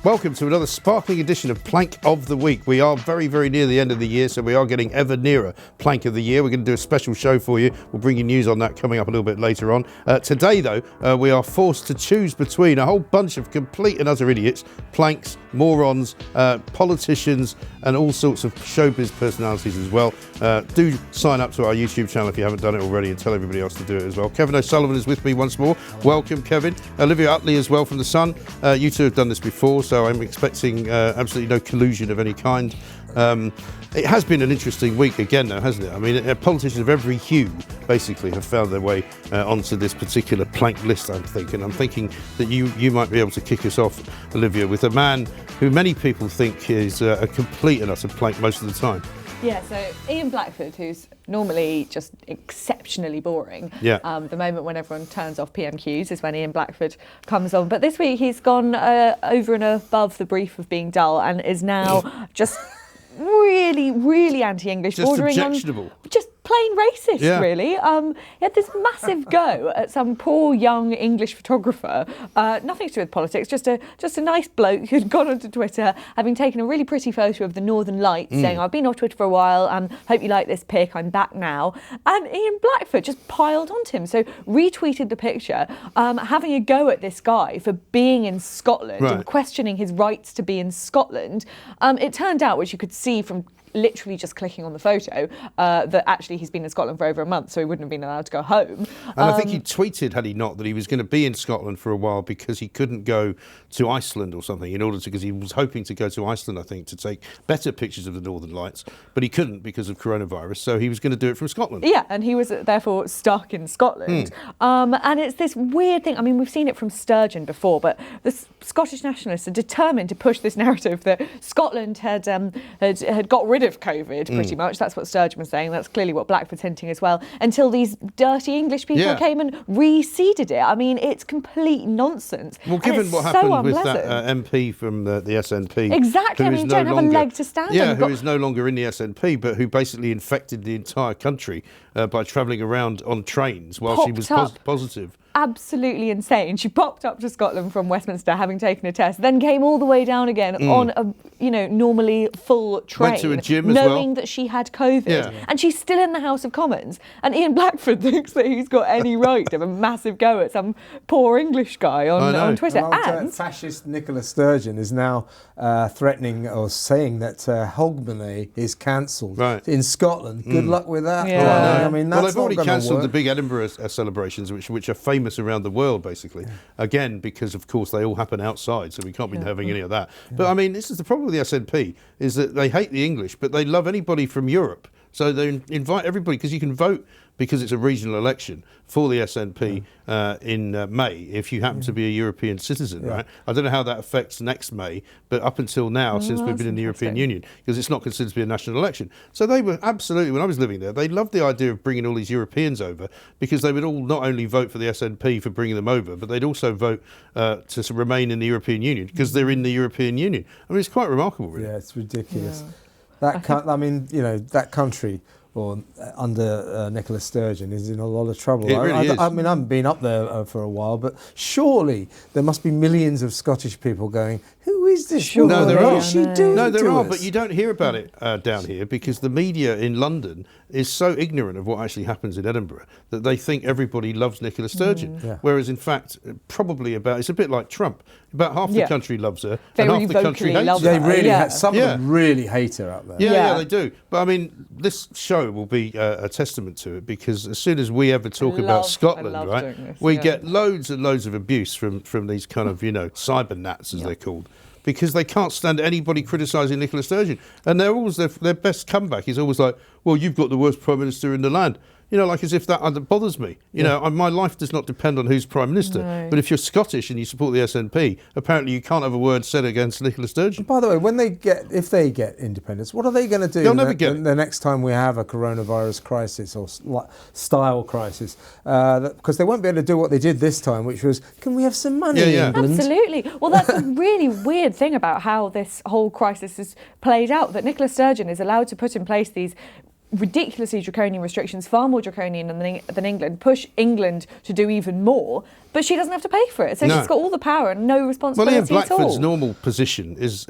Welcome to another sparkling edition of Plank of the Week. We are very, very near the end of the year, so we are getting ever nearer Plank of the Year. We're going to do a special show for you. We'll bring you news on that coming up a little bit later on. Today, though, we are forced to choose between a whole bunch of complete and utter idiots, planks, morons, politicians, and all sorts of showbiz personalities as well. Do sign up to our YouTube channel if you haven't done it already, and tell everybody else to do it as well. Kevin O'Sullivan is with me once more. Welcome, Kevin. Olivia Utley as well from The Sun. You two have done this before, so I'm expecting absolutely no collusion of any kind. It has been an interesting week again, though, hasn't it? I mean, politicians of every hue basically have found their way onto this particular plank list, I'm thinking. I'm thinking that you might be able to kick us off, Olivia, with a man who many people think is a complete and utter plank most of the time. Yeah, so Ian Blackford, who's normally just exceptionally boring. Yeah. The moment when everyone turns off PMQs is when Ian Blackford comes on. But this week he's gone over and above the brief of being dull and is now just really, really anti-English. Just bordering objectionable. On just plain racist, really. He had this massive go at some poor young English photographer, nothing to do with politics, just a nice bloke who'd gone onto Twitter, having taken a really pretty photo of the Northern Lights, saying, I've been off Twitter for a while and hope you like this pic, I'm back now. And Ian Blackford just piled onto him, so retweeted the picture, having a go at this guy for being in Scotland and questioning his rights to be in Scotland. It turned out, which you could see from literally just clicking on the photo, that actually he's been in Scotland for over a month, so he wouldn't have been allowed to go home. And I think he tweeted, had he not, that he was going to be in Scotland for a while because he couldn't go to Iceland or something because he was hoping to go to Iceland, I think, to take better pictures of the Northern Lights, but he couldn't because of coronavirus, so he was going to do it from Scotland. Yeah, and he was therefore stuck in Scotland. And it's this weird thing. I mean, we've seen it from Sturgeon before, but the Scottish nationalists are determined to push this narrative that Scotland had got rid of COVID, pretty much. That's what Sturgeon was saying. That's clearly what Blackford's hinting as well, until these dirty English people came and reseeded it. I mean, it's complete nonsense. Well, given what happened with that MP from the SNP. Exactly. I mean, you don't have a leg to stand on. Yeah, who is no longer in the SNP, but who basically infected the entire country by travelling around on trains while she was positive. Absolutely insane. She popped up to Scotland from Westminster having taken a test, then came all the way down again on a normally full train. Went to a gym as well. Knowing that she had COVID. And she's still in the House of Commons. And Ian Blackford thinks that he's got any right to have a massive go at some poor English guy on Twitter. And fascist Nicola Sturgeon is now threatening or saying that Hogmanay is cancelled in Scotland. Good luck with that. Yeah. I mean, that's they've already cancelled work. the big Edinburgh celebrations, which are famous around the world, basically. Again, because of course they all happen outside, so we can't be having any of that. But I mean, this is the problem with the SNP, is that they hate the English, but they love anybody from Europe. So they invite everybody, because you can vote, because it's a regional election, for the SNP in May, if you happen to be a European citizen, right? I don't know how that affects next May, but up until now, since we've been in the European Union, because it's not considered to be a national election. So they were absolutely, when I was living there, they loved the idea of bringing all these Europeans over, because they would all not only vote for the SNP for bringing them over, but they'd also vote to remain in the European Union, because they're in the European Union. I mean, it's quite remarkable, really. Yeah, it's ridiculous. That that country, or under Nicola Sturgeon, is in a lot of trouble. It really is. I mean, I haven't been up there for a while, but surely there must be millions of Scottish people going, who is this woman? No, there What are. is she doing No, there to are, us? but you don't hear about it down here, because the media in London is so ignorant of what actually happens in Edinburgh that they think everybody loves Nicola Sturgeon. Whereas, in fact, probably it's a bit like Trump. About half the country loves her, and half the country hates her. They really some of them really hate her up there. Yeah, they do. But I mean, this show will be a testament to it, because as soon as we ever talk about Scotland, right, we get loads and loads of abuse from these kind of, cyber nats, as they're called, because they can't stand anybody criticising Nicola Sturgeon. And they're always their best comeback is always like, well, you've got the worst Prime Minister in the land. Like as if that bothers me. My life does not depend on who's Prime Minister. No. But if you're Scottish and you support the SNP, apparently you can't have a word said against Nicola Sturgeon. By the way, if they get independence, what are they going to do They'll never get it. The next time we have a coronavirus crisis or style crisis? Because they won't be able to do what they did this time, which was, can we have some money in England? Absolutely. Well, that's a really weird thing about how this whole crisis is played out, that Nicola Sturgeon is allowed to put in place these ridiculously draconian restrictions, far more draconian than England, push England to do even more, but she doesn't have to pay for it. So she's got all the power and no responsibility Well, Ian at all. Blackford's normal position is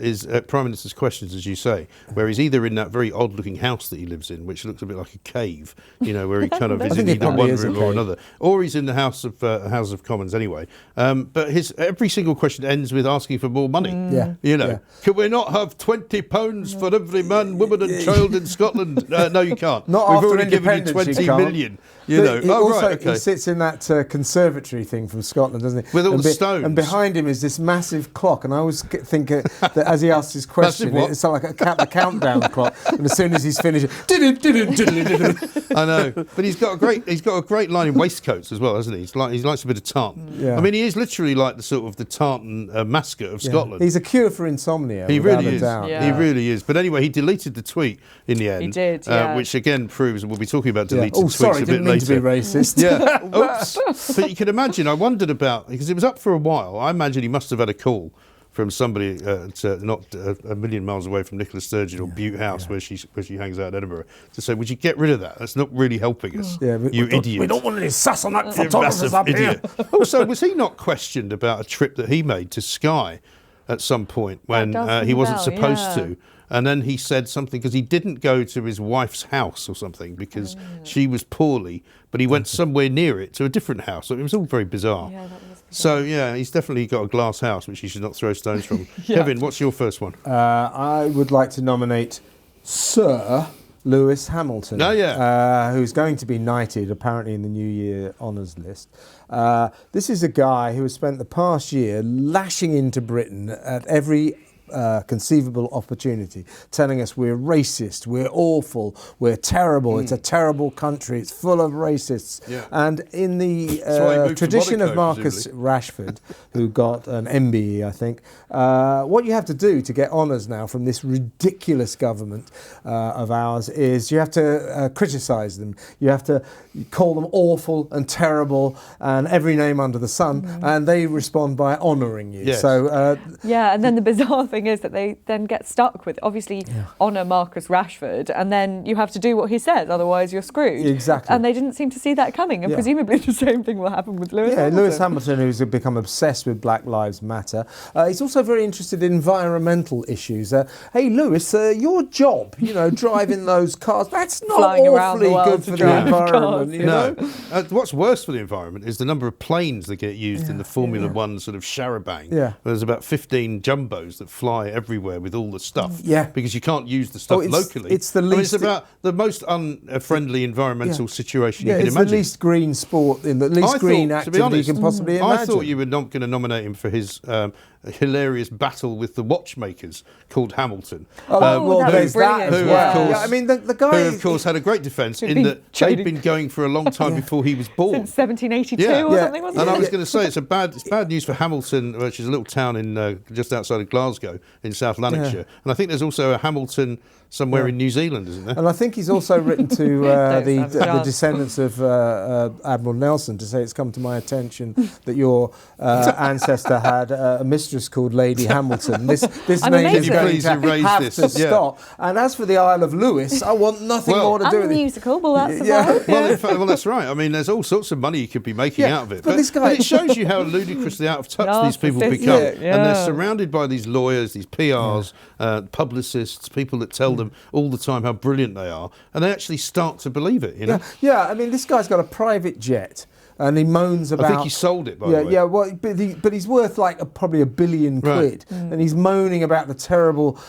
Prime Minister's questions, as you say, where he's either in that very odd-looking house that he lives in, which looks a bit like a cave, where he kind of is in either one room or another, or he's in the House of Commons anyway. But every single question ends with asking for more money. Can we not have £20 for every man, woman, and child in Scotland? No, you can't. Not We've after already given you 20 million. He sits in that conservatory thing from Scotland, doesn't he? With all the stones. And behind him is this massive clock. And I always think that as he asks his question, it's like a countdown clock. And as soon as he's finished, I know, but he's got a great line in waistcoats as well, hasn't he? He likes a bit of tartan. Yeah. I mean, he is literally like the tartan mascot of Scotland. He's a cure for insomnia. He really is. Yeah. He really is. But anyway, he deleted the tweet in the end. He did, which again proves, and we'll be talking about deleted tweets sorry, a bit didn't mean later. to be racist. Yeah. Oops. But you can imagine, I wondered about, because it was up for a while, I imagine he must have had a call from somebody not a million miles away from Nicola Sturgeon or Bute House, where she hangs out in Edinburgh, to say, would you get rid of that? That's not really helping us, you idiot. We don't want any sass on that photographers up here. Also, was he not questioned about a trip that he made to Skye at some point when he wasn't supposed to? And then he said something, because he didn't go to his wife's house or something because she was poorly, but he went somewhere near it to a different house. So it was all very bizarre. Yeah, that was bizarre. So, he's definitely got a glass house, which he should not throw stones from. Kevin, what's your first one? I would like to nominate Sir Lewis Hamilton, who's going to be knighted apparently in the New Year honours list. This is a guy who has spent the past year lashing into Britain at every conceivable opportunity, telling us we're racist, we're awful, we're terrible, it's a terrible country, it's full of racists. And in the tradition of Marcus Rashford, who got an MBE, I think, what you have to do to get honours now from this ridiculous government of ours is you have to criticise them. You have to call them awful and terrible and every name under the sun, and they respond by honouring you. So and then the bizarre thing is that they then get stuck with honour Marcus Rashford, and then you have to do what he says, otherwise you're screwed. Exactly. And they didn't seem to see that coming, and presumably the same thing will happen with Lewis Hamilton. Lewis Hamilton, who's become obsessed with Black Lives Matter. He's also very interested in environmental issues. Hey, Lewis, your job, driving those cars, that's not Flying around the awfully world good to for the drive environment. cars, What's worse for the environment is the number of planes that get used in the Formula One sort of charabang. There's about 15 jumbos that fly everywhere with all the stuff. Because you can't use the stuff locally. It's the least. It's about the most unfriendly environmental situation you can it's imagine. The least green sport, in the least green activity you can possibly imagine. I thought you were not going to nominate him for his hilarious battle with the watchmakers called Hamilton. There's that as well. I mean, the guy who, of course, had a great defence in that they'd been going for a long time before he was born. Since 1782 or something, wasn't it? And I was going to say, it's bad news for Hamilton, which is a little town in just outside of Glasgow in South Lanarkshire. And I think there's also a Hamilton somewhere in New Zealand, isn't there? And I think he's also written to the descendants of Admiral Nelson to say it's come to my attention that your ancestor had a mistress called Lady Hamilton. This name is going to have to stop. And as for the Isle of Lewis, I want nothing more to do with it. Musical, well, that's about. Well, in fact, that's right. I mean, there's all sorts of money you could be making out of it. But it shows you how ludicrously out of touch these people become. And they're surrounded by these lawyers, these PRs, publicists, people that tell them all the time how brilliant they are, and they actually start to believe it, I mean, this guy's got a private jet, and he moans about... I think he sold it, by the way. Yeah, well, but he's worth probably £1 billion quid, and he's moaning about the terrible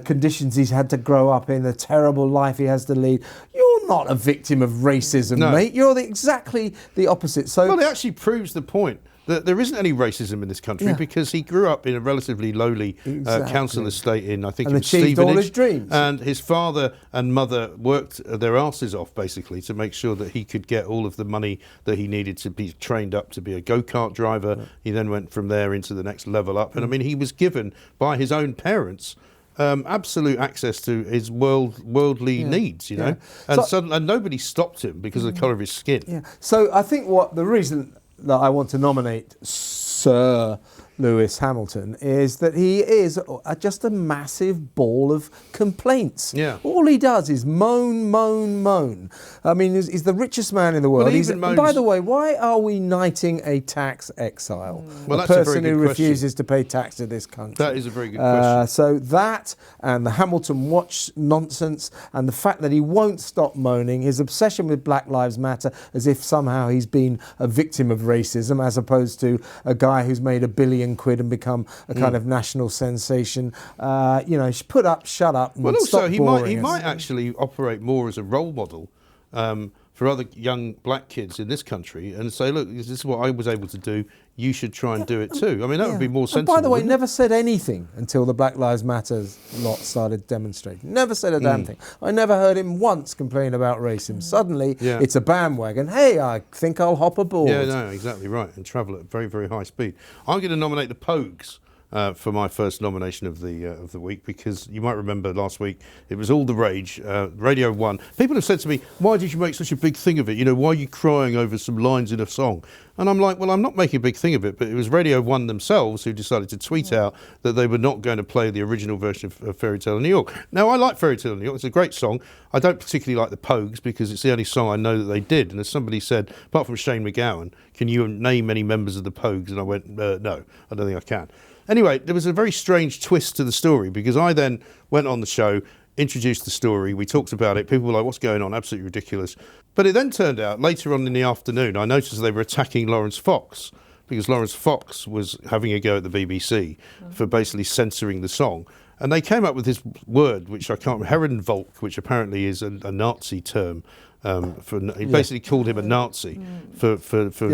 conditions he's had to grow up in, the terrible life he has to lead. You're not a victim of racism, mate. You're exactly the opposite. So, it actually proves the point that there isn't any racism in this country because he grew up in a relatively lowly council estate in, I think, and achieved all his dreams. And his father and mother worked their asses off, basically, to make sure that he could get all of the money that he needed to be trained up to be a go-kart driver. He then went from there into the next level up. And I mean, he was given by his own parents absolute access to his worldly needs, and and nobody stopped him because of the colour of his skin. So I think the reason that I want to nominate Sir Lewis Hamilton is that he is just a massive ball of complaints. Yeah. All he does is moan, moan, moan. I mean, he's the richest man in the world. Well, by the way, why are we knighting a tax exile? Well, a that's a very person good who question. refuses to pay tax to this country. That is a very good question. So that and the Hamilton Watch nonsense and the fact that he won't stop moaning, his obsession with Black Lives Matter as if somehow he's been a victim of racism as opposed to a guy who's made £1 billion and become a kind of national sensation. Put up, shut up, and Well, also, stop he boring us. might actually operate more as a role model for other young black kids in this country and say, look, this is what I was able to do. You should try and do it too. I mean, that would be more sensible. And by the way, wouldn't never said anything until the Black Lives Matter lot started demonstrating. Never said a damn thing. I never heard him once complain about racism. Suddenly, it's a bandwagon. Hey, I think I'll hop aboard. Yeah, no, exactly right. And travel at very, very high speed. I'm going to nominate the Pogues for my first nomination of the week, because you might remember last week it was all the rage. Radio 1. People have said to me, why did you make such a big thing of it? You know, why are you crying over some lines in a song? And I'm like, well, I'm not making a big thing of it, but it was Radio 1 themselves who decided to tweet out that they were not going to play the original version of Fairy Tale in New York. Now, I like Fairy Tale in New York. It's a great song. I don't particularly like the Pogues because it's the only song I know that they did. And as somebody said, apart from Shane McGowan, can you name any members of the Pogues? And I went, no, I don't think I can. Anyway, there was a very strange twist to the story, because I then went on the show, introduced the story, we talked about it, people were like, what's going on, absolutely ridiculous. But it then turned out, later on in the afternoon, I noticed they were attacking Lawrence Fox, because Lawrence Fox was having a go at the BBC for basically censoring the song. And they came up with this word, which I can't remember, Herrenvolk, which apparently is a Nazi term. He basically called him a Nazi for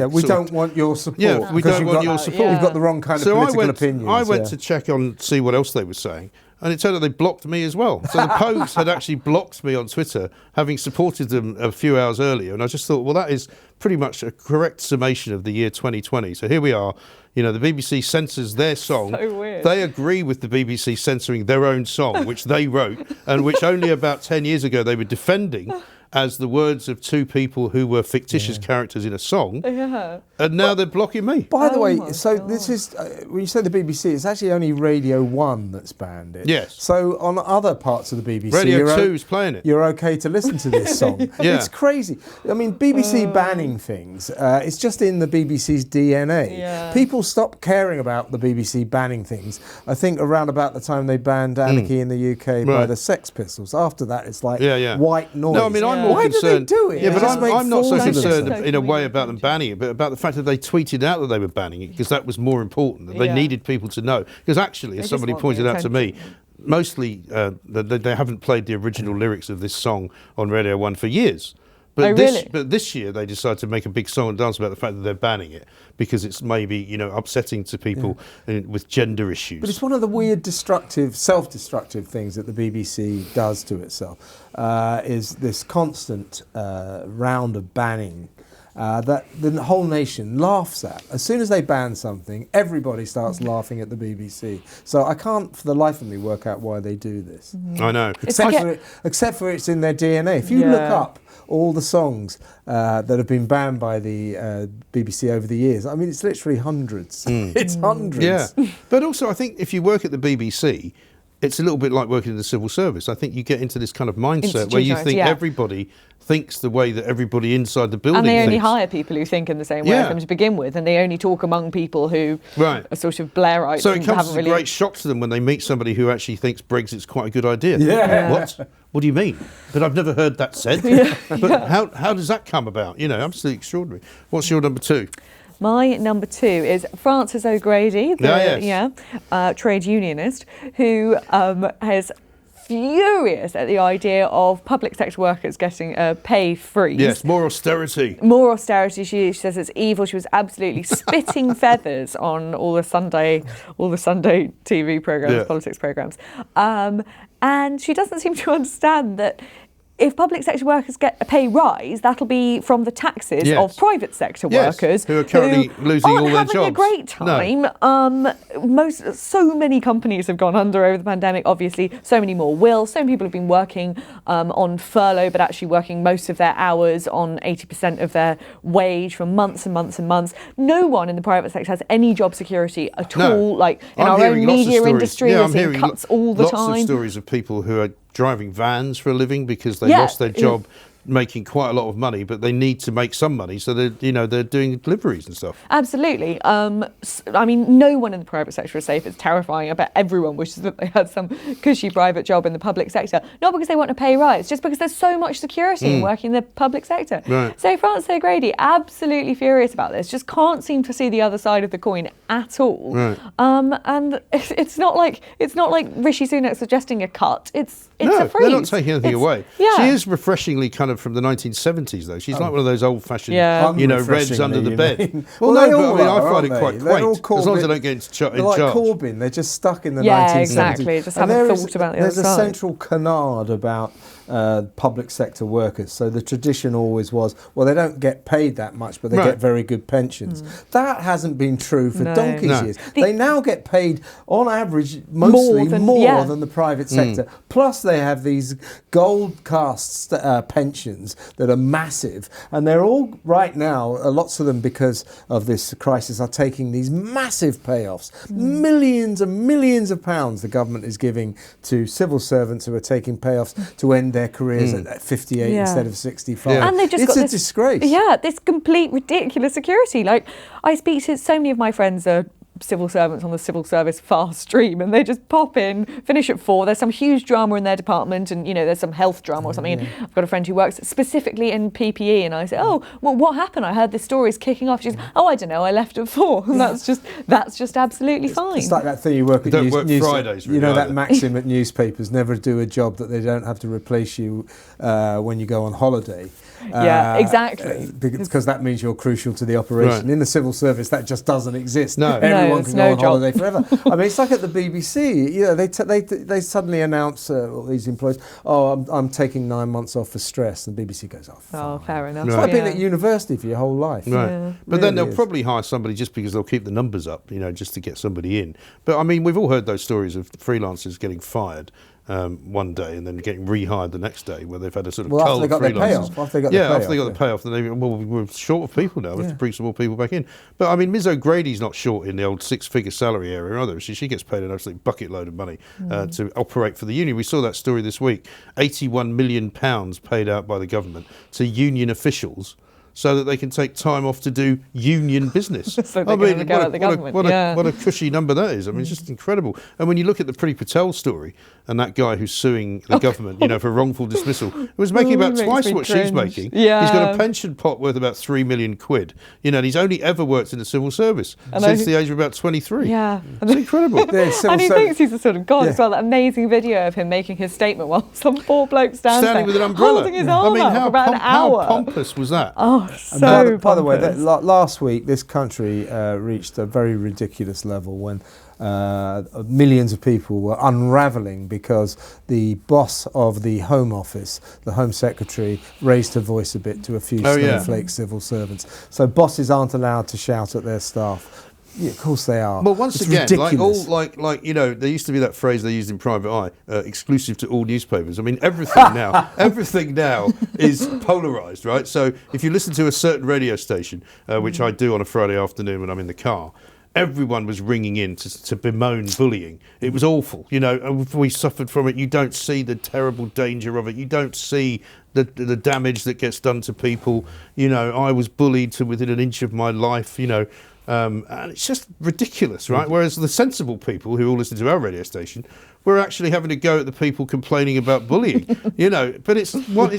we don't want your support. Yeah, we don't want your support. You've got the wrong kind of political opinions. I went to check on, see what else they were saying, and it turned out they blocked me as well. So the Pogues had actually blocked me on Twitter, having supported them a few hours earlier, and I just thought, well, that is pretty much a correct summation of the year 2020. So here we are. You know, the BBC censors their song. So weird. They agree with the BBC censoring their own song, which they wrote, and which only about 10 years ago they were defending as the words of two people who were fictitious characters in a song. Yeah. And now they're blocking me. By the way, so God. this is, when you say the BBC, it's actually only Radio 1 that's banned it. Yes. So on other parts of the BBC, Radio 2's playing it. You're okay to listen to this song. Yeah. It's crazy. I mean, BBC banning things, it's just in the BBC's DNA. Yeah. People stopped caring about the BBC banning things, I think, around about the time they banned Anarchy in the UK by the Sex Pistols. After that, it's like white noise. No, I mean, I'm more Why concerned. do they do it? Yeah, but Just make I'm not so fools of concerned themselves. in a way about them banning it, but about the fact that they tweeted out that they were banning it, because that was more important. That they needed people to know. Because actually, as somebody pointed out to me, mostly they haven't played the original lyrics of this song on Radio 1 for years. But this year they decided to make a big song and dance about the fact that they're banning it because it's maybe, upsetting to people with gender issues. But it's one of the weird self-destructive things that the BBC does to itself, is this constant round of banning that the whole nation laughs at. As soon as they ban something, everybody starts laughing at the BBC. So I can't for the life of me work out why they do this. I know. Except for it's in their DNA. If you look up all the songs that have been banned by the BBC over the years, I mean, it's literally hundreds. It's hundreds. Yeah. But also, I think if you work at the BBC, it's a little bit like working in the civil service. I think you get into this kind of mindset where you think everybody thinks the way that everybody inside the building thinks. And they only thinks. hire people who think in the same way from to begin with, and they only talk among people who are sort of Blairites. So it comes as a great shock to them when they meet somebody who actually thinks Brexit's quite a good idea. Yeah. What do you mean? But I've never heard that said. But how does that come about? Absolutely extraordinary. What's your number 2? My number 2 is Frances O'Grady, the trade unionist, who is furious at the idea of public sector workers getting a pay freeze. Yes, more austerity. More austerity. She says it's evil. She was absolutely spitting feathers on all the Sunday TV programmes, politics programmes. And she doesn't seem to understand that if public sector workers get a pay rise, that'll be from the taxes of private sector workers who are currently losing all their jobs. Having a great time. No. So many companies have gone under over the pandemic. Obviously, so many more will. So many people have been working on furlough, but actually working most of their hours on 80% of their wage for months and months and months. No one in the private sector has any job security at all. Like in our own media industry, we're seeing cuts all the time. Lots of stories of people who are driving vans for a living because they lost their job making quite a lot of money, but they need to make some money, so they're doing deliveries and stuff. Absolutely. I mean, no one in the private sector is safe. It's terrifying. I bet everyone wishes that they had some cushy private job in the public sector, not because they want a pay rise, just because there's so much security in working in the public sector. Right. So Francis O'Grady, absolutely furious about this, just can't seem to see the other side of the coin at all. Right. And it's not like Rishi Sunak suggesting a cut. It's a freeze. They're not taking anything away. Yeah. She is refreshingly kind of from the 1970s, though. She's like one of those old-fashioned, Reds under the bed. Well, no, but I find it quite quaint, as long as they don't get in charge. They're like Corbyn. They're just stuck in the 1970s. Yeah, exactly. Just haven't thought about the other side. There's a central canard about public sector workers. So the tradition always was, well, they don't get paid that much, but they get very good pensions. That hasn't been true for donkey's years. They now get paid, on average, mostly more than the private sector. Plus, they have these gold-cast pensions that are massive. And they're all, right now, lots of them, because of this crisis, are taking these massive payoffs. Millions and millions of pounds the government is giving to civil servants who are taking payoffs to end their careers at 58 instead of 65. Yeah. And they've just got this disgrace. Yeah, this complete ridiculous security. Like, I speak to so many of my friends are civil servants on the civil service fast stream, and they just pop in, finish at 4. There's some huge drama in their department, and there's some health drama or something. And I've got a friend who works specifically in PPE, and I say, oh, well, what happened? I heard this story is kicking off. She's, I don't know, I left at 4. And that's just absolutely fine. It's like that thing you work at news Fridays, really, that maxim at newspapers: never do a job that they don't have to replace you when you go on holiday. Yeah, exactly. Because that means you're crucial to the operation. Right. In the civil service, that just doesn't exist. No. Everyone can go on holiday forever. I mean, it's like at the BBC. They suddenly announce all these employees, I'm taking 9 months off for stress, and the BBC goes, fair enough. It's like being at university for your whole life. Right. Yeah. But then they'll probably hire somebody just because they'll keep the numbers up, just to get somebody in. But I mean, we've all heard those stories of freelancers getting fired one day and then getting rehired the next day, where they've had a sort of cull of freelancers. After they got the payoff, then we're short of people now. We have to bring some more people back in. But I mean, Ms O'Grady's not short in the old 6-figure salary area either. She gets paid an absolute bucket load of money to operate for the union. We saw that story this week. £81 million paid out by the government to union officials, so that they can take time off to do union business. So what a cushy number that is. I mean, it's just incredible. And when you look at the Priti Patel story, and that guy who's suing the government, for wrongful dismissal, was making about twice what she's making. Yeah. He's got a pension pot worth about £3 million. And he's only ever worked in the civil service since the age of about 23. Yeah. It's incredible. And he thinks he's a sort of god as well. That amazing video of him making his statement while some poor bloke standing with an umbrella, holding his arm out for about an hour. How pompous was that? Oh, so by the way, last week this country reached a very ridiculous level when millions of people were unravelling because the boss of the Home Office, the Home Secretary, raised her voice a bit to a few snowflake civil servants. So bosses aren't allowed to shout at their staff. Yeah, of course they are. Well, once it's again, ridiculous. there used to be that phrase they used in Private Eye, exclusive to all newspapers. I mean, everything now is polarised, right? So if you listen to a certain radio station, which I do on a Friday afternoon when I'm in the car, everyone was ringing in to bemoan bullying. It was awful, and we suffered from it. You don't see the terrible danger of it. You don't see the damage that gets done to people. I was bullied to within an inch of my life, and it's just ridiculous, right? Whereas the sensible people who all listen to our radio station, we're actually having to go at the people complaining about bullying, But it's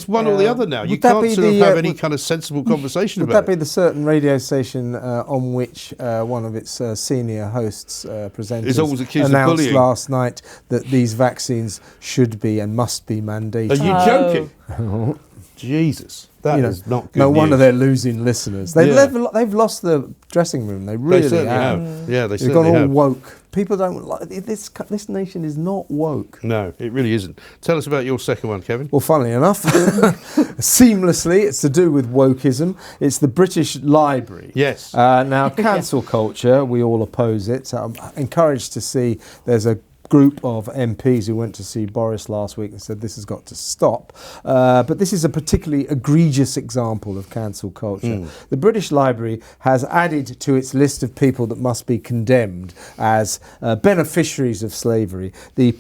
one or the other now. You can't have any kind of sensible conversation about it. Would that be the certain radio station on which one of its senior hosts, presenters, announced last night that these vaccines should be and must be mandated? Are you joking? Jesus. That is not good No wonder news. they're losing listeners. They've lost the dressing room. They really have. Yeah, they They've certainly gone all have. woke. People don't like this nation is not woke. No, it really isn't. Tell us about your second one, Kevin. Well, funnily enough, seamlessly, it's to do with wokeism. It's the British Library. Yes. Now, cancel culture, we all oppose it. I'm encouraged to see there's a group of MPs who went to see Boris last week and said this has got to stop. But this is a particularly egregious example of cancel culture. The British Library has added to its list of people that must be condemned as beneficiaries of slavery the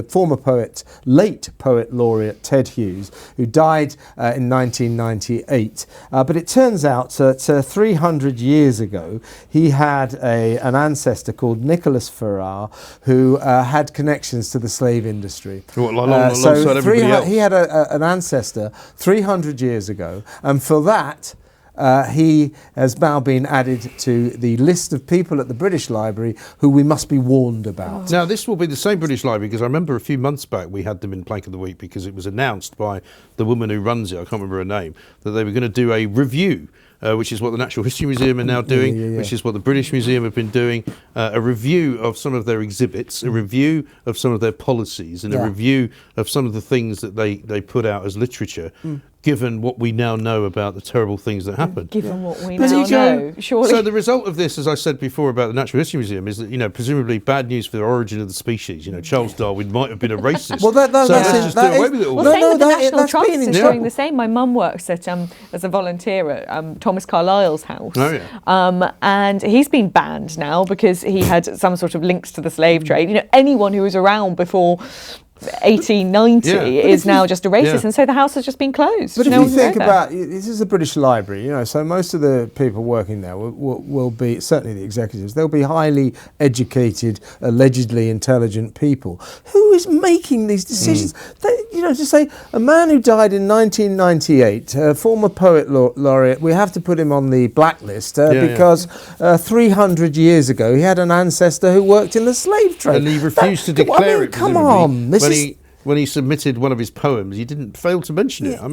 former poet, late poet laureate Ted Hughes, who died in 1998. But it turns out that 300 years ago, he had an ancestor called Nicholas Farrar, who had connections to the slave industry. Alongside everybody else. He had an ancestor 300 years ago, and for that he has now been added to the list of people at the British Library who we must be warned about. Now, this will be the same British Library, because I remember a few months back we had them in Plank of the Week because it was announced by the woman who runs it, I can't remember her name, that they were going to do a review, which is what the Natural History Museum are now doing, which is what the British Museum have been doing, a review of some of their exhibits, a review of some of their policies, and a review of some of the things that they put out as literature, given what we now know about the terrible things that happened. Given what we now know, surely. So the result of this, as I said before about the Natural History Museum, is that, presumably bad news for the origin of the species. Charles Darwin might have been a racist. Well, let's just do away with it all. Well, same with the National Trust is doing the same. My mum works at as a volunteer at Thomas Carlyle's house. Oh, yeah. And he's been banned now because he had some sort of links to the slave trade. Anyone who was around before 1890 is now just a racist, and so the house has just been closed. But if you think about this is a British Library, so most of the people working there will be, certainly the executives, they'll be highly educated, allegedly intelligent people. Who is making these decisions? To say a man who died in 1998, a former poet laureate, we have to put him on the blacklist because 300 years ago he had an ancestor who worked in the slave trade. And he refused to declare it. Come on, when he submitted one of his poems, he didn't fail to mention it. Why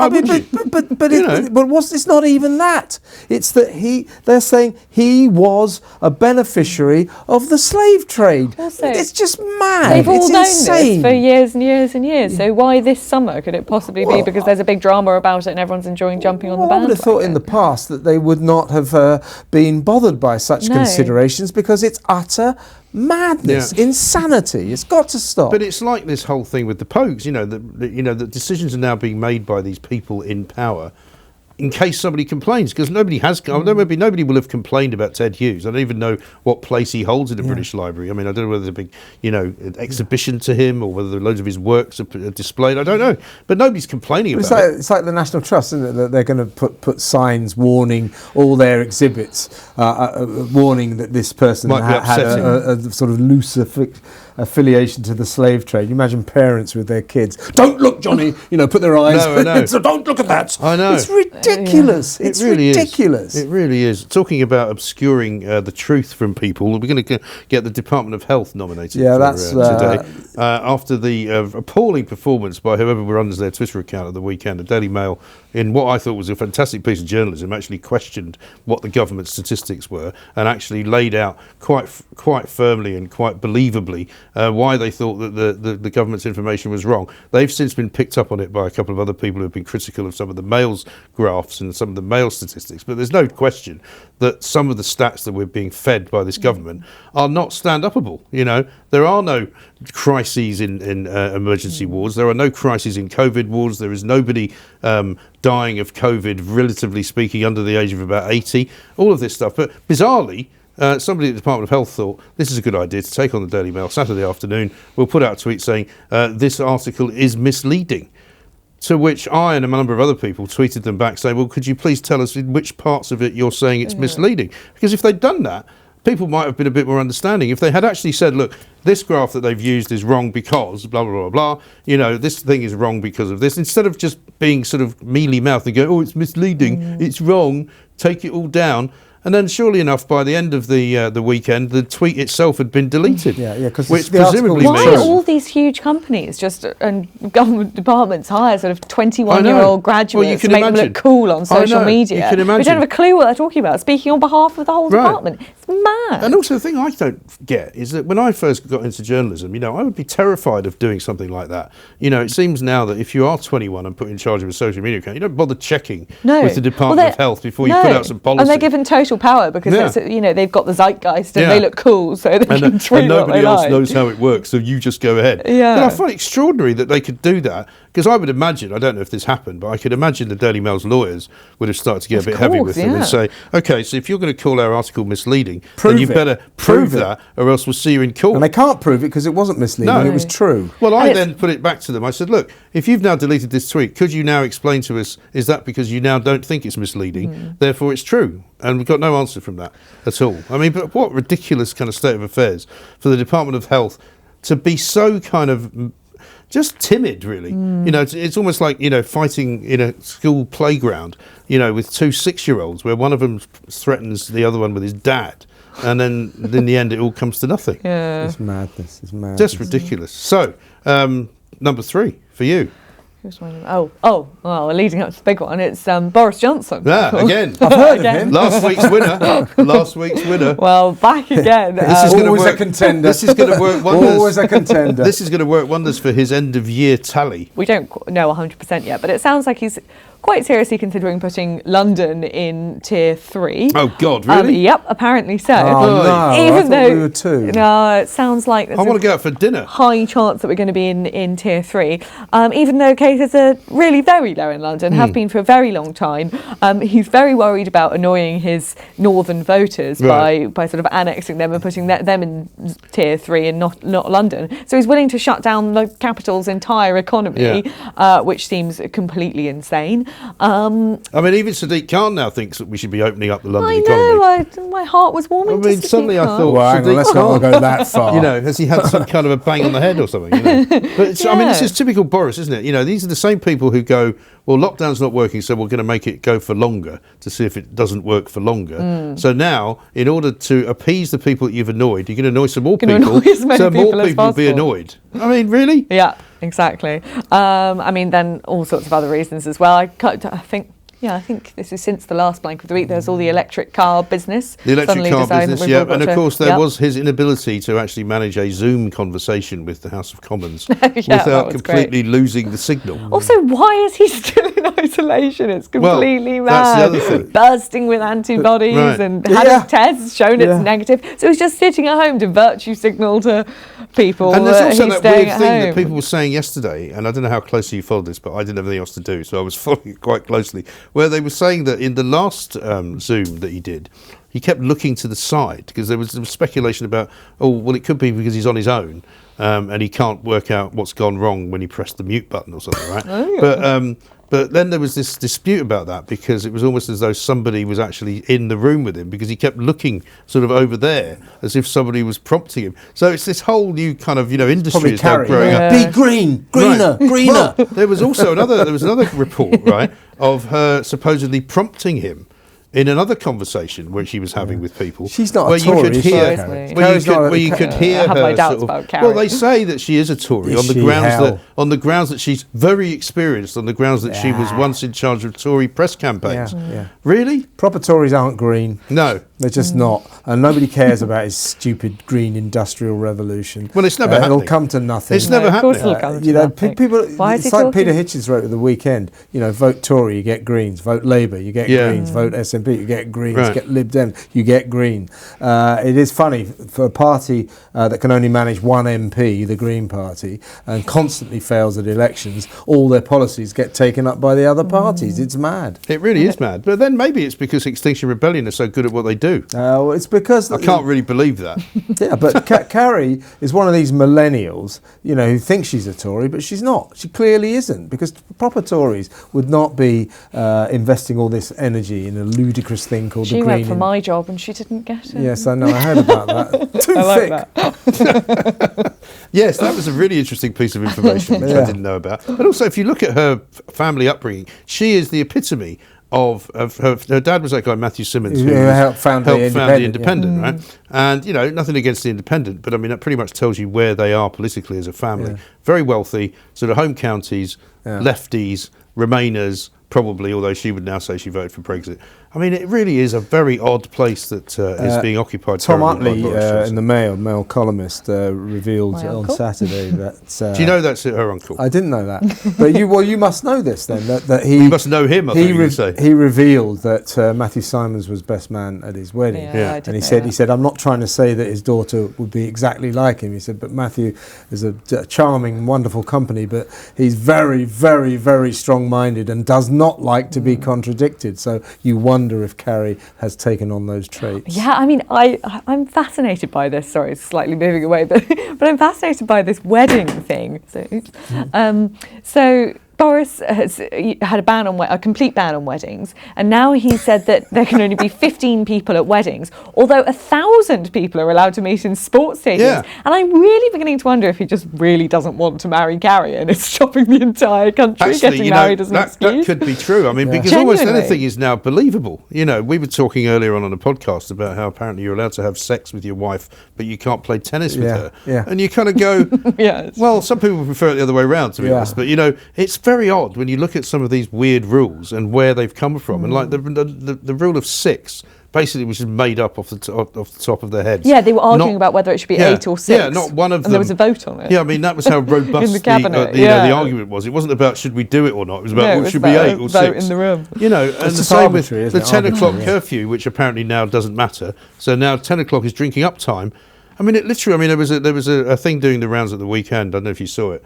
would you? But it's not even that. It's that they're saying he was a beneficiary of the slave trade. Also, it's just mad. They've all it's known insane. this for years and years and years. So why this summer could it possibly be because there's a big drama about it and everyone's enjoying jumping on the bandwagon? I would have thought in the past that they would not have been bothered by such considerations because it's utter madness, insanity. It's got to stop. But it's like this whole thing with the Pogues. The decisions are now being made by these people in power in case somebody complains, because nobody will have complained about Ted Hughes. I don't even know what place he holds in the British Library. I don't know whether there's a big, exhibition to him or whether loads of his works are displayed. I don't know, but nobody's complaining about it. It's like the National Trust, isn't it? That they're going to put signs warning all their exhibits, warning that this person had a sort of loose affiliation to the slave trade. You imagine parents with their kids. Don't look, Johnny. Put their eyes. No, I know. So don't look at that. I know. It's ridiculous. It's ridiculous. It really is. Talking about obscuring the truth from people, we're going to get the Department of Health nominated today after the appalling performance by whoever runs their Twitter account at the weekend. The Daily Mail, in what I thought was a fantastic piece of journalism, actually questioned what the government statistics were and actually laid out quite firmly and quite believably why they thought that the government's information was wrong. They've since been picked up on it by a couple of other people who have been critical of some of the Mail's graphs and some of the Mail statistics, but there's no question that some of the stats that we're being fed by this government are not stand-upable. There are no crises in emergency wards. There are no crises in COVID wards. There is nobody dying of COVID, relatively speaking, under the age of about 80. All of this stuff. But bizarrely, somebody at the Department of Health thought this is a good idea to take on the Daily Mail Saturday afternoon. We'll put out a tweet saying this article is misleading. To which I and a number of other people tweeted them back saying, well, could you please tell us in which parts of it you're saying it's misleading? Because if they'd done that, people might have been a bit more understanding. If they had actually said, look, this graph that they've used is wrong because blah, blah, blah, blah, this thing is wrong because of this, instead of just being sort of mealy-mouthed and going, oh, it's misleading, it's wrong, take it all down. And then, surely enough, by the end of the weekend, the tweet itself had been deleted. Yeah, because which the presumably article- Why means do all these huge companies and government departments hire sort of 21-year-old graduates to make them look cool on social media? You can imagine. We don't have a clue what they're talking about, speaking on behalf of the whole department. It's mad. And also, the thing I don't get is that when I first got into journalism, I would be terrified of doing something like that. It seems now that if you are 21 and put in charge of a social media account, you don't bother checking with the Department of Health before you put out some policy. And they're given total power because they've got the zeitgeist and they look cool, so they can tweet and nobody what else they knows how it works, so you just go ahead. Yeah. But I find it extraordinary that they could do that, because I would imagine, I don't know if this happened, but I could imagine the Daily Mail's lawyers would have started to get a bit heavy with them and say, OK, so if you're going to call our article misleading, then you better prove that, or else we'll see you in court. And they can't prove it because it wasn't misleading, it was true. Well, I then put it back to them. I said, look, if you've now deleted this tweet, could you now explain to us, is that because you now don't think it's misleading, therefore it's true? And we've got no answer from that at all. I mean, but what ridiculous kind of state of affairs for the Department of Health to be so kind of just timid, really. It's almost like, fighting in a school playground, with two 6-year-olds where one of them threatens the other one with his dad. And then in the end, it all comes to nothing. Yeah. It's madness. It's madness. Just ridiculous. So, number 3 for you. Well, leading up to the big one, it's Boris Johnson. Yeah, again. I've heard of him. Last week's winner. Well, back again. This is always a contender. This is going to work wonders. Always a contender. This is going to work wonders for his end-of-year tally. We don't know 100% yet, but it sounds like he's quite seriously considering putting London in tier 3. Oh, God, really? Yep, apparently so. Oh, no, Even I though we were 2. No, it sounds like there's I want to go out for dinner. high chance that we're going to be in tier 3. Even though cases are really very low in London, have been for a very long time. He's very worried about annoying his northern voters by sort of annexing them and putting them in tier 3 and not London. So he's willing to shut down the capital's entire economy, which seems completely insane. I mean, even Sadiq Khan now thinks that we should be opening up the London I economy. know, my heart was warming. I mean, suddenly I thought, Well, hang on, let's not go that far. has he had some kind of a bang on the head or something? But I mean, this is typical Boris, isn't it? These are the same people who go, well, lockdown's not working, so we're going to make it go for longer to see if it doesn't work for longer. So now, in order to appease the people that you've annoyed, you're going to annoy some more people, so more people will be annoyed. I mean, really? Yeah, exactly. Then all sorts of other reasons as well. I think this is since the last blank of the week. There's all the electric car business. The electric car business, and of course there was his inability to actually manage a Zoom conversation with the House of Commons without completely losing the signal. Also, why is he still in isolation? It's completely mad. That's the other thing. Bursting with antibodies and had his tests shown it's negative. So he's just sitting at home to virtue signal to people. And there's also that that weird thing that people were saying yesterday, and I don't know how closely you followed this, but I didn't have anything else to do, so I was following it quite closely, where they were saying that in the last Zoom that he did, he kept looking to the side because there was some speculation about, it could be because he's on his own and he can't work out what's gone wrong when he pressed the mute button or something, right? But then there was this dispute about that because it was almost as though somebody was actually in the room with him because he kept looking sort of over there as if somebody was prompting him. So it's this whole new kind of, industry is now growing up. Be greener. Well, there was also another report, right, of her supposedly prompting him in another conversation which she was having with people. She's not where a Tory, you could hear, where you could hear I have her my doubts sort of, about Carrie. well, they say that she is a Tory on the grounds that she's very experienced, on the grounds that she was once in charge of Tory press campaigns. Yeah. Really? Proper Tories aren't green. No. They're just not. And nobody cares about his stupid green industrial revolution. Well, it's never happening. It'll come to nothing. It's never happening. Of course it'll come to nothing. People, Why is it's he like talking? Peter Hitchens wrote at the weekend, vote Tory, you get Greens. Vote Labour, you get Greens. Vote SNP, you get Greens. Get Lib Dem, you get Green. It is funny for a party that can only manage one MP, the Green Party, and constantly fails at elections, all their policies get taken up by the other parties. It's mad. It really is mad. But then maybe it's because Extinction Rebellion are so good at what they do. It's because... I can't really believe that. Yeah, but Carrie is one of these millennials, who thinks she's a Tory, but she's not. She clearly isn't, because proper Tories would not be investing all this energy in a ludicrous thing called the Green... She went for my job and she didn't get it. Yes, I know. I heard about that. Too thick. That. Yes, that was a really interesting piece of information which I didn't know about. But also, if you look at her family upbringing, she is the epitome of her dad was that guy Matthew Simmons, who helped found the Independent, right? And nothing against the Independent, but I mean that pretty much tells you where they are politically as a family. Very wealthy, sort of home counties, lefties, Remainers, probably, although she would now say she voted for Brexit. I mean, it really is a very odd place that is being occupied. Tom Utley, in the Mail columnist, revealed on Saturday that... Do you know that's her uncle? I didn't know that. But you must know this then, that he... You must know him, I think you say. He revealed that Matthew Simons was best man at his wedding. And he said, I'm not trying to say that his daughter would be exactly like him. He said, but Matthew is a charming, wonderful company, but he's very, very, very strong-minded and does not like to be contradicted. So you wonder if Carrie has taken on those traits. Yeah, I mean, I'm fascinated by this. Sorry, it's slightly moving away, but I'm fascinated by this wedding thing. So, so Boris has had a complete ban on weddings, and now he said that there can only be 15 people at weddings, although 1,000 people are allowed to meet in sports stadiums. Yeah. And I'm really beginning to wonder if he just really doesn't want to marry Carrie and is stopping the entire country getting married as an excuse. That could be true. I mean, because almost anything is now believable. You know, we were talking earlier on a podcast about how apparently you're allowed to have sex with your wife, but you can't play tennis with her. Yeah. And you kind of go, well, some people prefer it the other way around, to be honest. But, it's very odd when you look at some of these weird rules and where they've come from. And like the rule of 6 basically was just made up off the top of their heads. Yeah, they were arguing about whether it should be 8 or 6. Yeah, not one of them. And there was a vote on it. Yeah, I mean, that was how robust in the cabinet, the argument was. It wasn't about should we do it or not. It was about should be 8 or 6. Vote in the room. And the same with the 10 o'clock curfew, which apparently now doesn't matter. So now 10 o'clock is drinking up time. I mean, it literally. I mean, there was a thing doing the rounds at the weekend. I don't know if you saw it.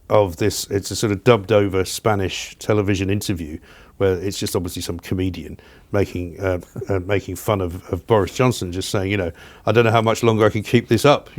Of this, it's a sort of dubbed over Spanish television interview where it's just obviously some comedian making fun of Boris Johnson, just saying, I don't know how much longer I can keep this up.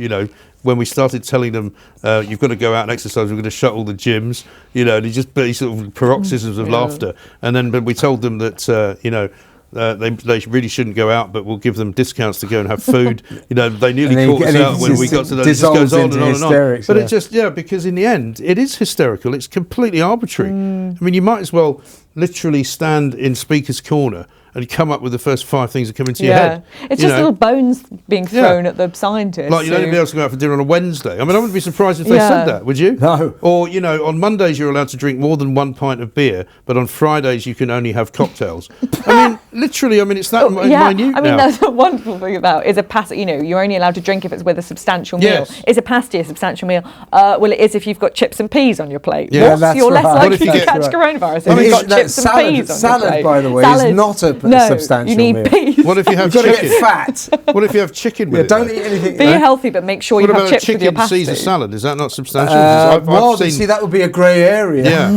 When we started telling them you've got to go out and exercise, we're going to shut all the gyms, and he sort of paroxysms of laughter, and then but we told them that they really shouldn't go out, but we'll give them discounts to go and have food. They nearly caught us out when we got to those. It just goes on and on and on. But it just, because in the end, it is hysterical. It's completely arbitrary. I mean, you might as well literally stand in Speaker's Corner and come up with the first 5 things that come into your head. It's just little bones being thrown at the scientists. Like you'd only be able to go out for dinner on a Wednesday. I mean, I wouldn't be surprised if they said that, would you? No. Or, on Mondays you're allowed to drink more than 1 pint of beer, but on Fridays you can only have cocktails. I mean, literally, it's that minute I mean, now. that's the wonderful thing about is a pasty. You're only allowed to drink if it's with a substantial meal. Is a pasty a substantial meal? Well, it is if you've got chips and peas on your plate. Yeah, you're less likely to catch coronavirus if you've got chips and peas on your plate. Salad, by the way, is not a substantial meal. Peas. What if you have chicken? You've got to get fat. What if you have chicken with it? Don't eat anything. Be healthy, but make sure you have chips with your pasty. Caesar salad? Is that not substantial? I've seen that would be a grey area. Yeah.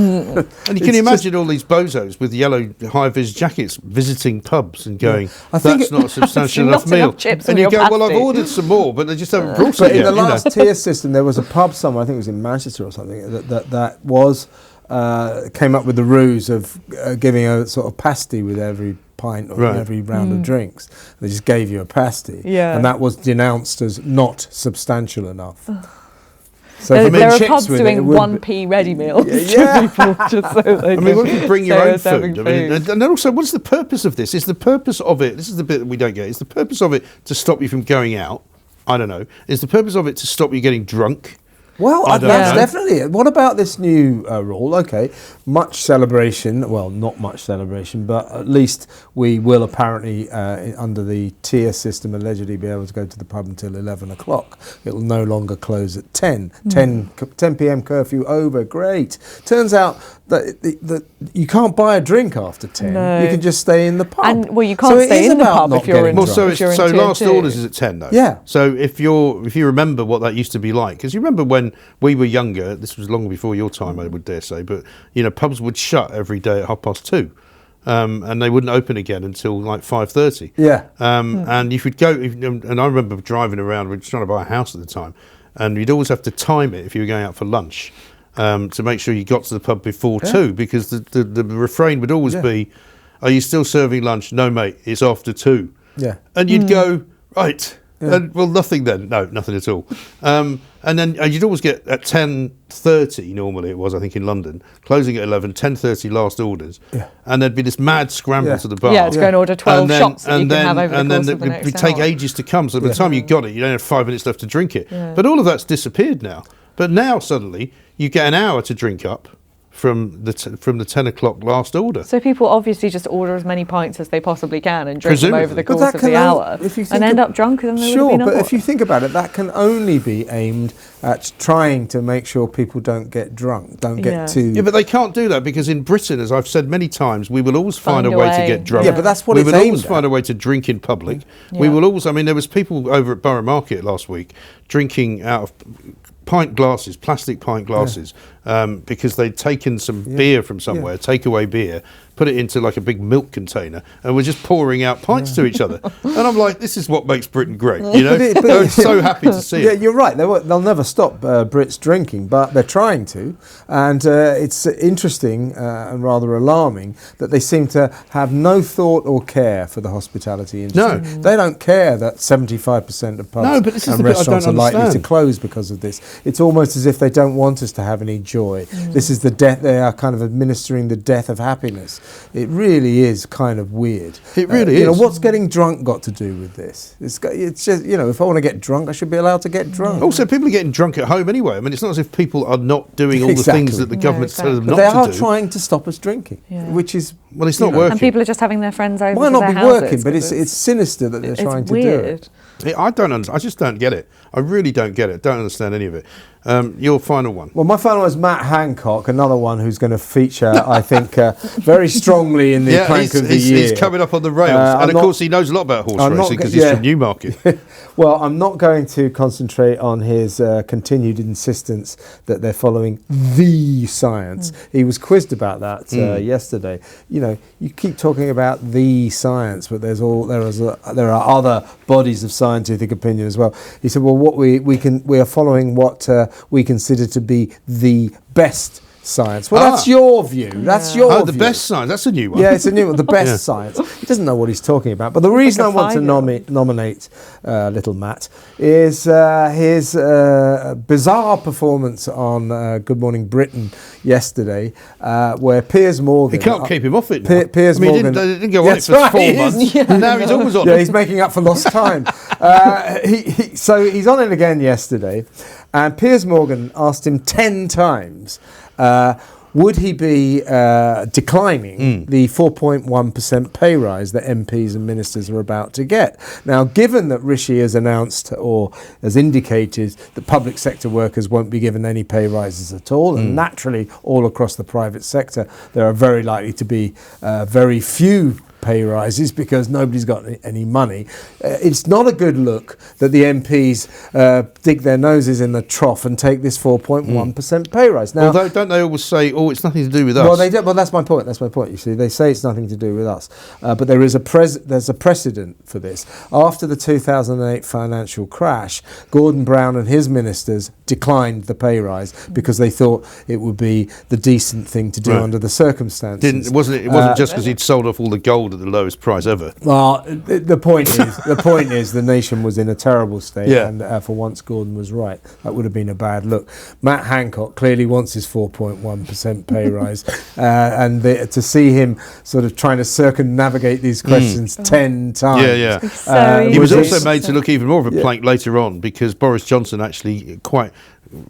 And you can imagine all these bozos with yellow high-vis jackets visiting pubs and going, that's not a substantial enough meal. And you go, well, I've ordered some more, but they just haven't brought it yet. But in the last tier system, there was a pub somewhere, I think it was in Manchester or something, that was came up with the ruse of giving a sort of pasty with every pint or every round of drinks. They just gave you a pasty, and that was denounced as not substantial enough. So there are pubs doing 1p ready meals to people just so they what if you bring your own food? And then also, what's the purpose of this? Is the purpose of it, this is the bit that we don't get, is the purpose of it to stop you from going out? I don't know. Is the purpose of it to stop you getting drunk? Well, that's definitely it. What about this new rule? Okay, much celebration. Well, not much celebration, but at least we will apparently, under the tier system, allegedly be able to go to the pub until 11 o'clock. It will no longer close at 10. 10 p.m. curfew over. Great. Turns out that you can't buy a drink after 10. No. You can just stay in the pub. And you can't stay in the pub if you're in. Well, so last orders is at 10 though. Yeah. So if you remember what that used to be like, because you remember when we were younger, this was long before your time, I would dare say, but pubs would shut every day at 2:30. And they wouldn't open again until like 5:30. Yeah. And if you'd go, and I remember driving around, we were trying to buy a house at the time, and you'd always have to time it if you were going out for lunch. To make sure you got to the pub before 2, because the refrain would always be, are you still serving lunch? No, mate, it's after 2. Yeah. And you'd go, right, Well, nothing then. No, nothing at all. And then you'd always get at 10:30, normally it was, I think, in London, closing at 11, 10:30 last orders. Yeah. And there'd be this mad scramble to the bar. Yeah, to go and order 12 shots that you can have over the course of the next hour. And then it would take ages to come, so by the time you got it, you only have 5 minutes left to drink it. Yeah. But all of that's disappeared now. But now, suddenly, you get an hour to drink up from the 10 o'clock last order. So people obviously just order as many pints as they possibly can and drink them over the course of the hour and end up drunk. And sure, but if you think about it, that can only be aimed at trying to make sure people don't get drunk, don't get too... Yeah, but they can't do that because in Britain, as I've said many times, we will always find a way to get drunk. Yeah, but that's what it's aimed at. We will always find a way to drink in public. Yeah. We will always... I mean, there was people over at Borough Market last week drinking out of pint glasses, plastic pint glasses, because they'd taken some beer from somewhere, takeaway beer, put it into like a big milk container, and we're just pouring out pints to each other. And I'm like, this is what makes Britain great, you know? They're so happy to see it. Yeah, you're right. They'll never stop Brits drinking, but they're trying to. And it's interesting and rather alarming that they seem to have no thought or care for the hospitality industry. No. They don't care that 75% of pubs and restaurants are likely to close because of this. It's almost as if they don't want us to have any joy. This is the death. They are kind of administering the death of happiness. It really is kind of weird. It really is. You know, what's getting drunk got to do with this? It's just, you know, if I want to get drunk, I should be allowed to get drunk. Also, people are getting drunk at home anyway. I mean, it's not as if people are not doing all the things that the government's telling them not to do. They are trying to stop us drinking, which is... Well, it's not working. And people are just having their friends over to their houses. Might not be working, but it's sinister that they're trying to do it. I just don't get it. I really don't get it. Don't understand any of it. Your final one. Well, my final one is Matt Hancock, another one who's going to feature, I think, very strongly in the plank of the year. He's coming up on the rails. And of course, he knows a lot about horse racing because he's from Newmarket. Well, I'm not going to concentrate on his continued insistence that they're following the science. He was quizzed about that yesterday. You know, you keep talking about the science, but there are other bodies of scientific opinion as well. He said, well, what we are following what we consider to be the best science. Well, that's your view. That's your view. The best science. That's a new one. Yeah, it's a new one. The best science. He doesn't know what he's talking about. But the reason I want to nominate little Matt is his bizarre performance on Good Morning Britain yesterday, where Piers Morgan... He can't keep him off it. Piers Morgan... He didn't go on it for 4 months. And now he's always on it. Yeah, he's making up for lost time. So he's on it again yesterday. And Piers Morgan asked him 10 times, would he be declining the 4.1% pay rise that MPs and ministers are about to get? Now, given that Rishi has announced or has indicated that public sector workers won't be given any pay rises at all, and naturally all across the private sector, there are very likely to be very few pay rises because nobody's got any money. It's not a good look that the MPs dig their noses in the trough and take this 4.1% pay rise. Now, although don't they always say, "Oh, it's nothing to do with us"? Well, they do. Well, that's my point. That's my point. You see, they say it's nothing to do with us, but there is there's a precedent for this. After the 2008 financial crash, Gordon Brown and his ministers declined the pay rise because they thought it would be the decent thing to do under the circumstances. It wasn't just because he'd sold off all the gold at the lowest price ever. Well, the point is the nation was in a terrible state, and for once Gordon was right. That would have been a bad look. Matt Hancock clearly wants his 4.1% pay rise, and to see him sort of trying to circumnavigate these questions 10 times. He was also made to look even more of a plank later on because Boris Johnson actually quite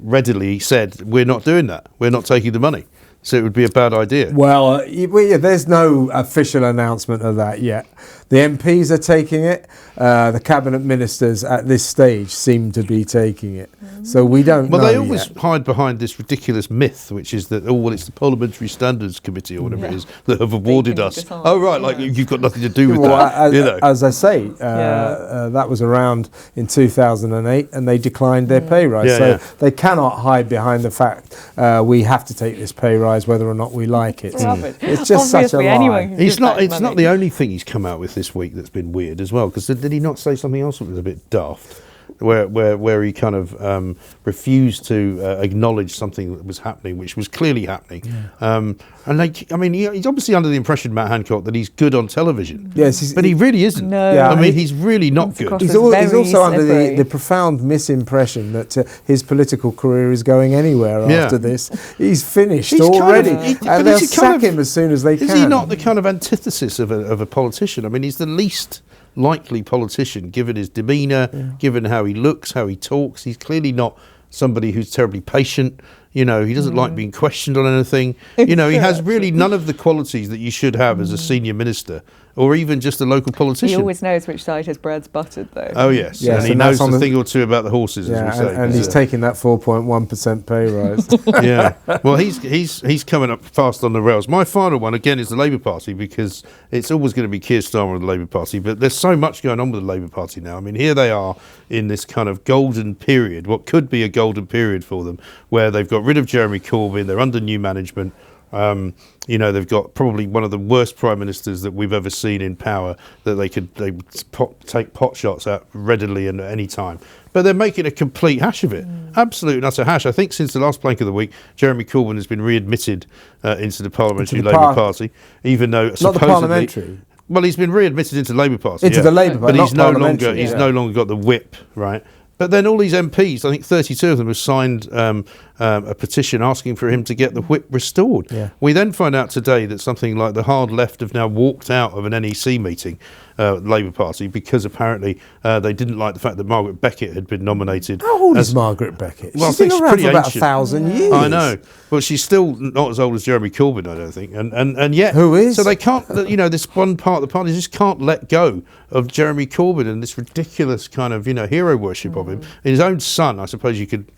readily said, "We're not doing that. We're not taking the money." So it would be a bad idea. Well, there's no official announcement of that yet. The MPs are taking it. The cabinet ministers at this stage seem to be taking it. So we don't know. Well, they always hide behind this ridiculous myth, which is that, it's the Parliamentary Standards Committee or whatever it is that have awarded us. Oh, right, like you've got nothing to do with that. As I say, that was around in 2008 and they declined their pay rise. They cannot hide behind the fact we have to take this pay rise whether or not we like it. It's just such a lie. It's not the only thing he's come out with this week that's been weird as well, because did he not say something else that was a bit daft? where he kind of refused to acknowledge something that was happening, which was clearly happening. He's obviously under the impression, Matt Hancock, that he's good on television. Yes, but he really isn't. No. Yeah, he's really not good. He's also under the profound misimpression that his political career is going anywhere after this. He's finished already, and they'll sack him as soon as they can. Is he not the kind of antithesis of a politician? I mean, he's the least likely politician, given his demeanour, given how he looks, how he talks. He's clearly not somebody who's terribly patient. He doesn't like being questioned on anything. He has really none of the qualities that you should have as a senior minister, or even just a local politician. He always knows which side his bread's buttered, though. Oh, yes. And he knows a thing or two about the horses, as we say. And he's taking that 4.1% pay rise. Yeah. Well, he's coming up fast on the rails. My final one, again, is the Labour Party, because it's always going to be Keir Starmer of the Labour Party, but there's so much going on with the Labour Party now. I mean, here they are in this kind of golden period, what could be a golden period for them, where they've got rid of Jeremy Corbyn, they're under new management. They've got probably one of the worst prime ministers that we've ever seen in power, that they take pot shots at readily and at any time. But they're making a complete hash of it. Absolute and utter hash. I think since the last plank of the week, Jeremy Corbyn has been readmitted into the Parliamentary Labour Party, even though not the Parliamentary. Well, he's been readmitted into the Labour Party. Into the Labour Party, but he's no longer got the whip, right? But then all these MPs, I think 32 of them have signed a petition asking for him to get the whip restored. Yeah. We then find out today that something like the hard left have now walked out of an NEC meeting, Labour Party, because apparently they didn't like the fact that Margaret Beckett had been nominated. How old is Margaret Beckett? Well, she's been around for about 1,000 years. I know. Well, she's still not as old as Jeremy Corbyn, I don't think. And yet... Who is? So they can't, this one part of the party just can't let go of Jeremy Corbyn and this ridiculous kind of, hero worship of him. His own son, I suppose you could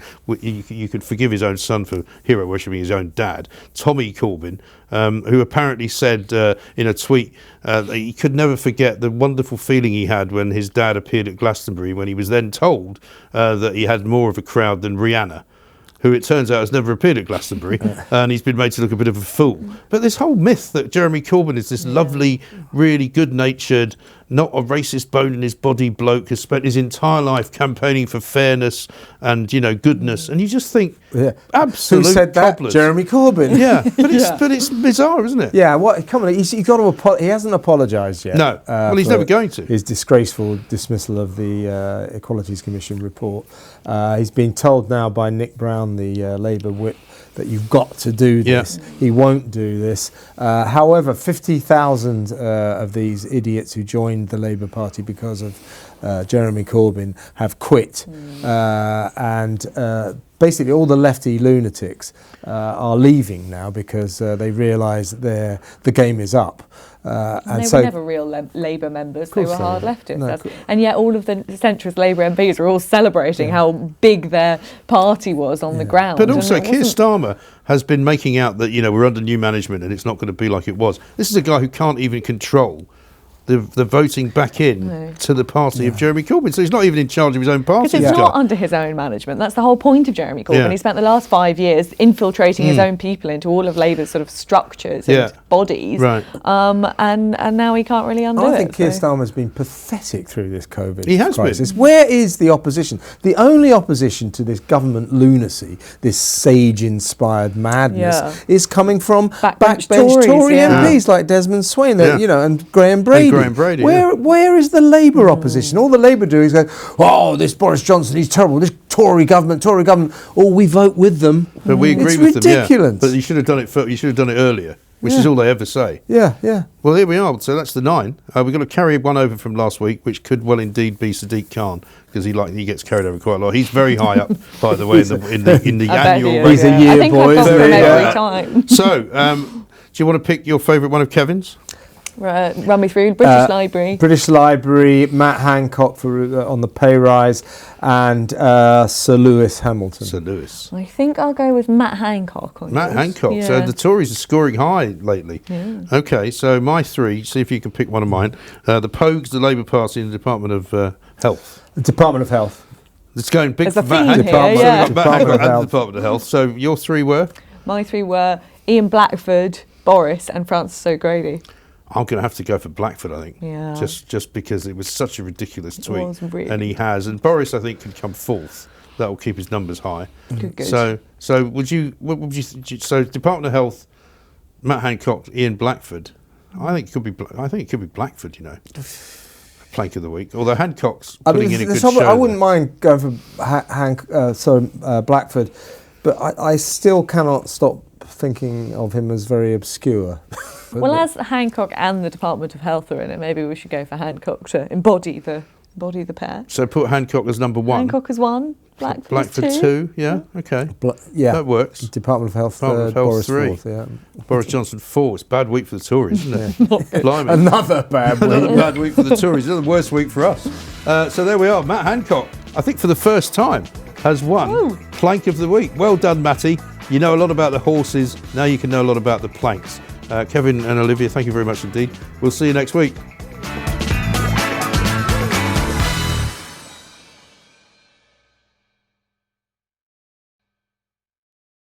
forgive his own son for hero worshipping his own dad, Tommy Corbyn, who apparently said in a tweet that he could never forget the wonderful feeling he had when his dad appeared at Glastonbury, when he was then told that he had more of a crowd than Rihanna, who it turns out has never appeared at Glastonbury, and he's been made to look a bit of a fool. But this whole myth that Jeremy Corbyn is this lovely, really good-natured, not a racist bone in his body bloke, has spent his entire life campaigning for fairness and, goodness, and you just think, absolute Who said that? cobblers. Jeremy Corbyn. Yeah, but it's bizarre, isn't it? Yeah, come on, he hasn't apologised yet. No, well, he's never going to. His disgraceful dismissal of the Equalities Commission report. He's being told now by Nick Brown, the Labour whip, that you've got to do this. Yeah. He won't do this. However, 50,000 of these idiots who joined the Labour Party because of Jeremy Corbyn have quit. And basically all the lefty lunatics are leaving now because they realise that the game is up. And they were never real Labour members, they were hard leftists. And yet all of the centrist Labour MPs are all celebrating how big their party was on the ground. But also Keir Starmer has been making out that, we're under new management and it's not going to be like it was. This is a guy who can't even control the voting back in to the party of Jeremy Corbyn. So he's not even in charge of his own party. Because it's not under his own management. That's the whole point of Jeremy Corbyn. He spent the last 5 years infiltrating his own people into all of Labour's sort of structures and bodies. Right. And now he can't really undo it. I think Keir Starmer's been pathetic through this COVID crisis. Been. Where is the opposition? The only opposition to this government lunacy, this sage-inspired madness, is coming from backbench Tory MPs like Desmond Swayne, and Graham Brady. Where is the Labour opposition? All the Labour do is go, this Boris Johnson, he's terrible. This Tory government. We vote with them. But we agree with them. It's ridiculous. But you should have done it. You should have done it earlier, which is all they ever say. Yeah. Well, here we are. So that's the 9. We're going to carry one over from last week, which could well indeed be Sadiq Khan, because he gets carried over quite a lot. He's very high up, by the way, in the annual. He's a year boy, isn't he? Every time. So, do you want to pick your favourite one of Kevin's? Run me through. British Library, Matt Hancock on the pay rise, and Sir Lewis Hamilton. Sir Lewis. I think I'll go with Matt Hancock. Matt Hancock. Yeah. So the Tories are scoring high lately. Yeah. Okay, so my 3, see if you can pick one of mine. The Pogues, the Labour Party, and the Department of Health. The Department of Health. It's going big for Matt Hancock. Matt Hancock and the Department of Health. So your 3 were? My 3 were Ian Blackford, Boris, and Francis O'Grady. I'm going to have to go for Blackford, I think. Yeah. Just because it was such a ridiculous tweet. It was really. And he has. And Boris, I think, could come fourth. That will keep his numbers high. Good. So what would you so Department of Health, Matt Hancock, Ian Blackford. I think it could be Blackford, you know. Plank of the week. Although Hancock's putting in a good show. I wouldn't mind going for Blackford, but I still cannot stop thinking of him as very obscure. Well, as Hancock and the Department of Health are in it, maybe we should go for Hancock to embody the pair. So put Hancock as number 1. Hancock as 1. Blackford 2. Yeah. Okay. That works. Department of Health 3. Boris 3. 4th, yeah. Boris Johnson 4. It's a bad week for the Tories, isn't it? Blimey. Another bad week. Another bad week for the Tories. Another worst week for us. So there we are. Matt Hancock, I think for the first time, has won Plank of the Week. Well done, Matty. You know a lot about the horses. Now you can know a lot about the planks. Kevin and Olivia, thank you very much indeed. We'll see you next week.